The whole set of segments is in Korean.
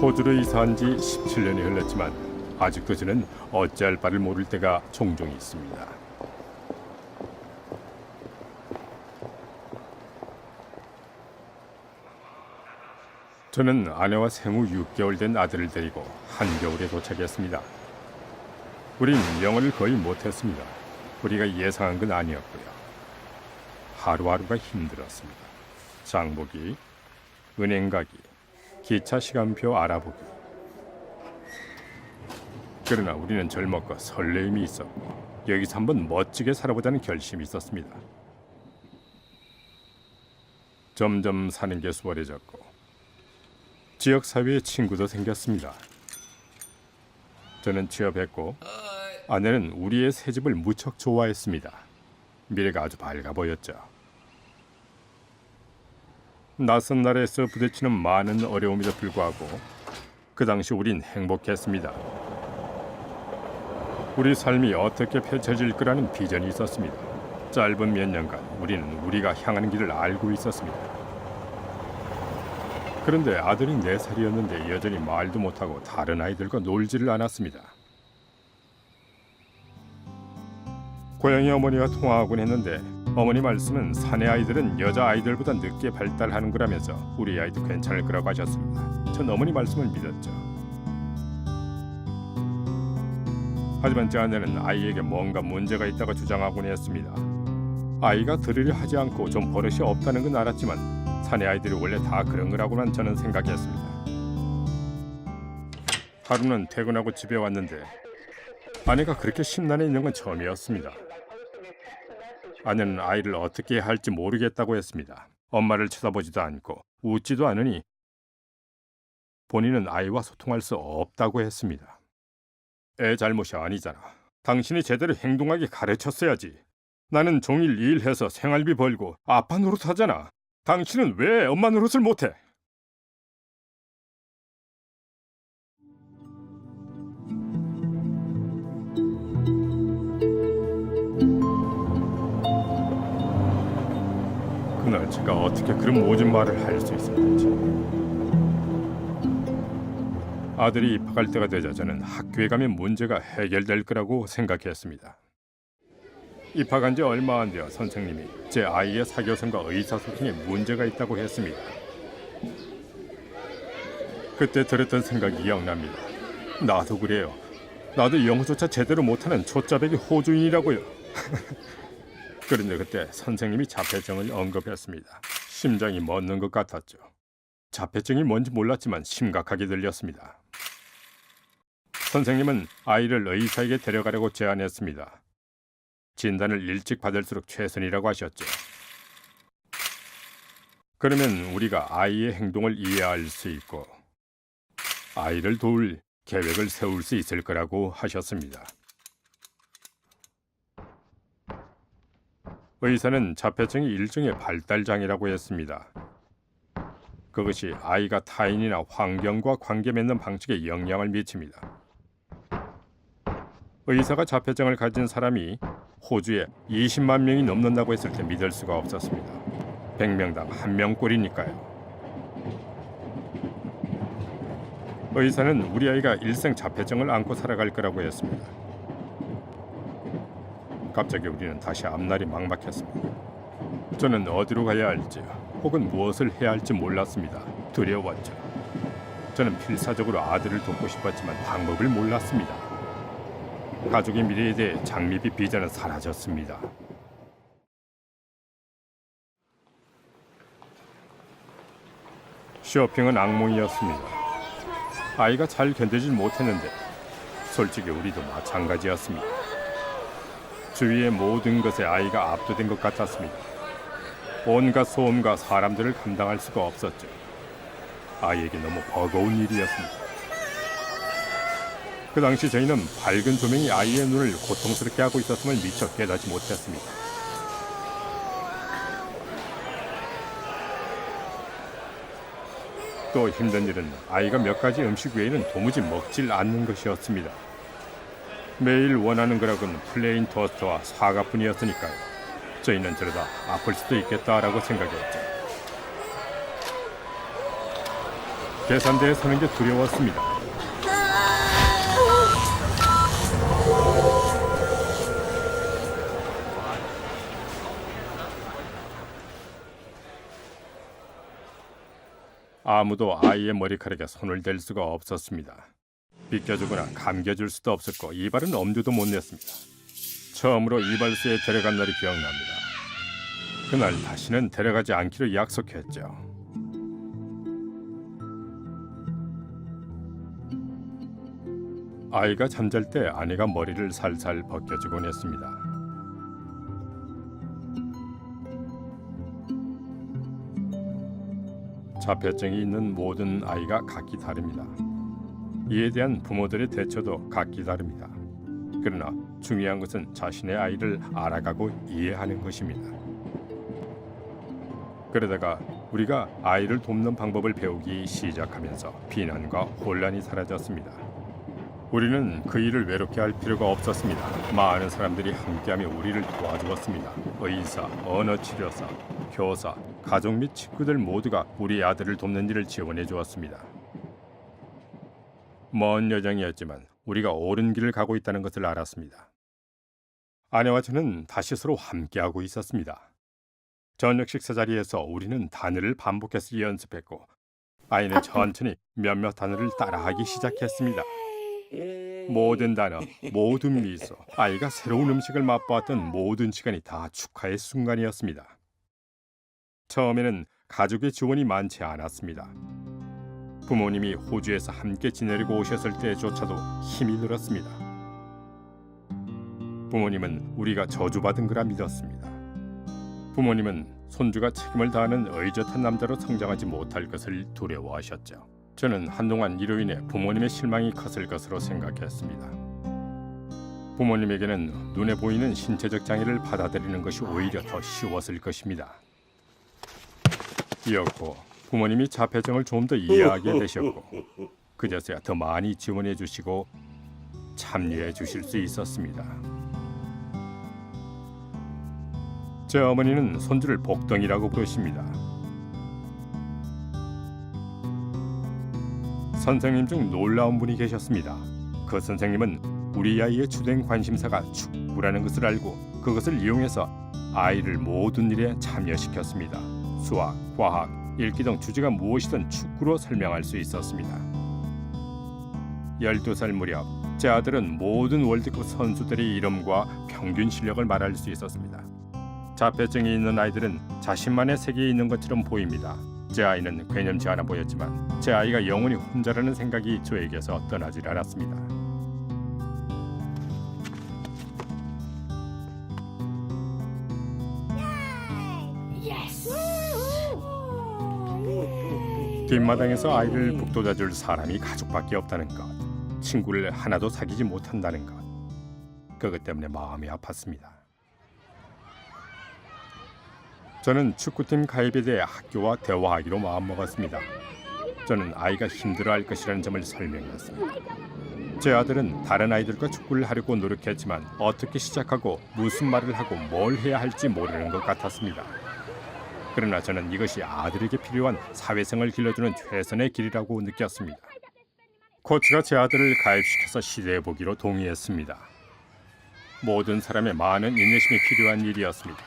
호주로 이사한 지 17년이 흘렀지만 아직도 저는 어찌할 바를 모를 때가 종종 있습니다. 저는 아내와 생후 6개월 된 아들을 데리고 한겨울에 도착했습니다. 우린 영어를 거의 못했습니다. 우리가 예상한 건 아니었고요. 하루하루가 힘들었습니다. 장보기, 은행 가기, 기차 시간표 알아보기. 그러나 우리는 젊었고 설레임이 있었고 여기서 한번 멋지게 살아보자는 결심이 있었습니다. 점점 사는 게 수월해졌고 지역사회에 친구도 생겼습니다. 저는 취업했고 아내는 우리의 새집을 무척 좋아했습니다. 미래가 아주 밝아 보였죠. 낯선 나라에서 부딪히는 많은 어려움에도 불구하고 그 당시 우린 행복했습니다. 우리 삶이 어떻게 펼쳐질 거라는 비전이 있었습니다. 짧은 몇 년간 우리는 우리가 향하는 길을 알고 있었습니다. 그런데 아들이 4살이었는데 여전히 말도 못하고 다른 아이들과 놀지를 않았습니다. 고양이 어머니와 통화하곤 했는데 어머니 말씀은 사내 아이들은 여자 아이들보다 늦게 발달하는 거라면서 우리 아이도 괜찮을 거라고 하셨습니다. 전 어머니 말씀을 믿었죠. 하지만 제 아내는 아이에게 뭔가 문제가 있다고 주장하곤 했습니다. 아이가 들으려 하지 않고 좀 버릇이 없다는 건 알았지만 사내 아이들이 원래 다 그런 거라고만 저는 생각했습니다. 하루는 퇴근하고 집에 왔는데 아내가 그렇게 심란해 있는 건 처음이었습니다. 아내는 아이를 어떻게 해야 할지 모르겠다고 했습니다. 엄마를 쳐다보지도 않고 웃지도 않으니 본인은 아이와 소통할 수 없다고 했습니다. 애 잘못이 아니잖아. 당신이 제대로 행동하게 가르쳤어야지. 나는 종일 일해서 생활비 벌고 아빠 노릇하잖아. 당신은 왜 엄마 노릇을 못해? 그날 제가 어떻게 그런 모진 말을 할 수 있었는지. 아들이 입학할 때가 되자 저는 학교에 가면 문제가 해결될 거라고 생각했습니다. 입학한 지 얼마 안 되어 선생님이 제 아이의 사교성과 의사소통에 문제가 있다고 했습니다. 그때 들었던 생각이 기억납니다. 나도 그래요. 나도 영어조차 제대로 못하는 초짜배기 호주인이라고요. 그런데 그때 선생님이 자폐증을 언급했습니다. 심장이 멎는 것 같았죠. 자폐증이 뭔지 몰랐지만 심각하게 들렸습니다. 선생님은 아이를 의사에게 데려가려고 제안했습니다. 진단을 일찍 받을수록 최선이라고 하셨죠. 그러면 우리가 아이의 행동을 이해할 수 있고 아이를 도울 계획을 세울 수 있을 거라고 하셨습니다. 의사는 자폐증이 일종의 발달장애라고 했습니다. 그것이 아이가 타인이나 환경과 관계 맺는 방식에 영향을 미칩니다. 의사가 자폐증을 가진 사람이 호주에 20만 명이 넘는다고 했을 때 믿을 수가 없었습니다. 100명당 1명꼴이니까요. 의사는 우리 아이가 일생 자폐증을 안고 살아갈 거라고 했습니다. 갑자기 우리는 다시 앞날이 막막했습니다. 저는 어디로 가야 할지 혹은 무엇을 해야 할지 몰랐습니다. 두려웠죠. 저는 필사적으로 아들을 돕고 싶었지만 방법을 몰랐습니다. 가족의 미래에 대해 장밋빛 비전은 사라졌습니다. 쇼핑은 악몽이었습니다. 아이가 잘 견디질 못했는데 솔직히 우리도 마찬가지였습니다. 주위의 모든 것에 아이가 압도된 것 같았습니다. 온갖 소음과 사람들을 감당할 수가 없었죠. 아이에게 너무 버거운 일이었습니다. 그 당시 저희는 밝은 조명이 아이의 눈을 고통스럽게 하고 있었음을 미처 깨닫지 못했습니다. 또 힘든 일은 아이가 몇 가지 음식 외에는 도무지 먹질 않는 것이었습니다. 매일 원하는 거라고는 플레인 토스트와 사과뿐이었으니까요. 저희는 저러다 아플 수도 있겠다라고 생각했죠. 계산대에 서는 게 두려웠습니다. 아무도 아이의 머리카락에 손을 댈 수가 없었습니다. 빗겨주거나 감겨줄 수도 없었고 이발은 엄두도 못 냈습니다. 처음으로 이발소에 데려간 날이 기억납니다. 그날 다시는 데려가지 않기로 약속했죠. 아이가 잠잘 때 아내가 머리를 살살 벗겨주곤 했습니다. 자폐증이 있는 모든 아이가 각기 다릅니다. 이에 대한 부모들의 대처도 각기 다릅니다. 그러나 중요한 것은 자신의 아이를 알아가고 이해하는 것입니다. 그러다가 우리가 아이를 돕는 방법을 배우기 시작하면서 비난과 혼란이 사라졌습니다. 우리는 그 일을 외롭게 할 필요가 없었습니다. 많은 사람들이 함께하며 우리를 도와주었습니다. 의사, 언어치료사, 교사, 가족 및 친구들 모두가 우리 아들을 돕는 일을 지원해 주었습니다. 먼 여정이었지만 우리가 옳은 길을 가고 있다는 것을 알았습니다. 아내와 저는 다시 서로 함께하고 있었습니다. 저녁 식사 자리에서 우리는 단어를 반복해서 연습했고 아이는 천천히 몇몇 단어를 따라하기 시작했습니다. 모든 단어, 모든 미소, 아이가 새로운 음식을 맛보았던 모든 시간이 다 축하의 순간이었습니다. 처음에는 가족의 지원이 많지 않았습니다. 부모님이 호주에서 함께 지내려고 오셨을 때조차도 힘이 들었습니다. 부모님은 우리가 저주받은 거라 믿었습니다. 부모님은 손주가 책임을 다하는 의젓한 남자로 성장하지 못할 것을 두려워하셨죠. 저는 한동안 이로 인해 부모님의 실망이 컸을 것으로 생각했습니다. 부모님에게는 눈에 보이는 신체적 장애를 받아들이는 것이 오히려 더 쉬웠을 것입니다. 이었고 부모님이 자폐증을 좀 더 이해하게 되셨고 그제서야 더 많이 지원해 주시고 참여해 주실 수 있었습니다. 제 어머니는 손주를 복덩이라고 부르십니다. 선생님 중 놀라운 분이 계셨습니다. 그 선생님은 우리 아이의 주된 관심사가 축구라는 것을 알고 그것을 이용해서 아이를 모든 일에 참여시켰습니다. 수학, 과학, 읽기 등 주제가 무엇이든 축구로 설명할 수 있었습니다. 12살 무렵 제 아들은 모든 월드컵 선수들의 이름과 평균 실력을 말할 수 있었습니다. 자폐증이 있는 아이들은 자신만의 세계에 있는 것처럼 보입니다. 제 아이는 괴념치 않아 보였지만 제 아이가 영원히 혼자라는 생각이 저에게서 떠나질 않았습니다. 뒷마당에서 아이를 북돋아줄 사람이 가족밖에 없다는 것, 친구를 하나도 사귀지 못한다는 것, 그것 때문에 마음이 아팠습니다. 저는 축구팀 가입에 대해 학교와 대화하기로 마음먹었습니다. 저는 아이가 힘들어할 것이라는 점을 설명했습니다. 제 아들은 다른 아이들과 축구를 하려고 노력했지만 어떻게 시작하고 무슨 말을 하고 뭘 해야 할지 모르는 것 같았습니다. 그러나 저는 이것이 아들에게 필요한 사회성을 길러주는 최선의 길이라고 느꼈습니다. 코치가 제 아들을 가입시켜서 시도해보기로 동의했습니다. 모든 사람의 많은 인내심이 필요한 일이었습니다.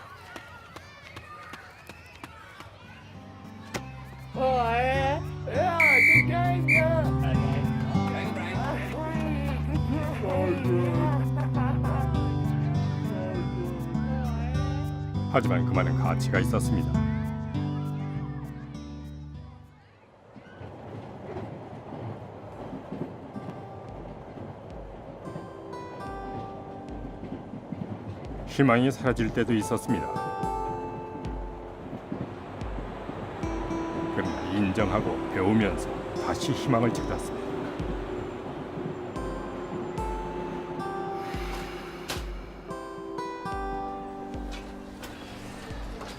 하지만 그만한 가치가 있었습니다. 희망이 사라질 때도 있었습니다. 그러나 인정하고 배우면서 다시 희망을 찾았습니다.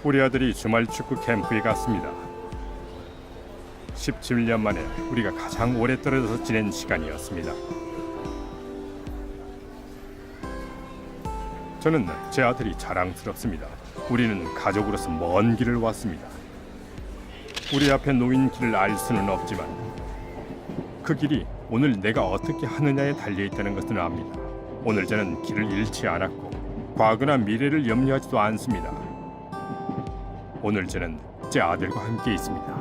우리 아들이 주말 축구 캠프에 갔습니다. 17년 만에 우리가 가장 오래 떨어져서 지낸 시간이었습니다. 저는 제 아들이 자랑스럽습니다. 우리는 가족으로서 먼 길을 왔습니다. 우리 앞에 놓인 길을 알 수는 없지만 그 길이 오늘 내가 어떻게 하느냐에 달려 있다는 것을 압니다. 오늘 저는 길을 잃지 않았고 과거나 미래를 염려하지도 않습니다. 오늘 저는 제 아들과 함께 있습니다.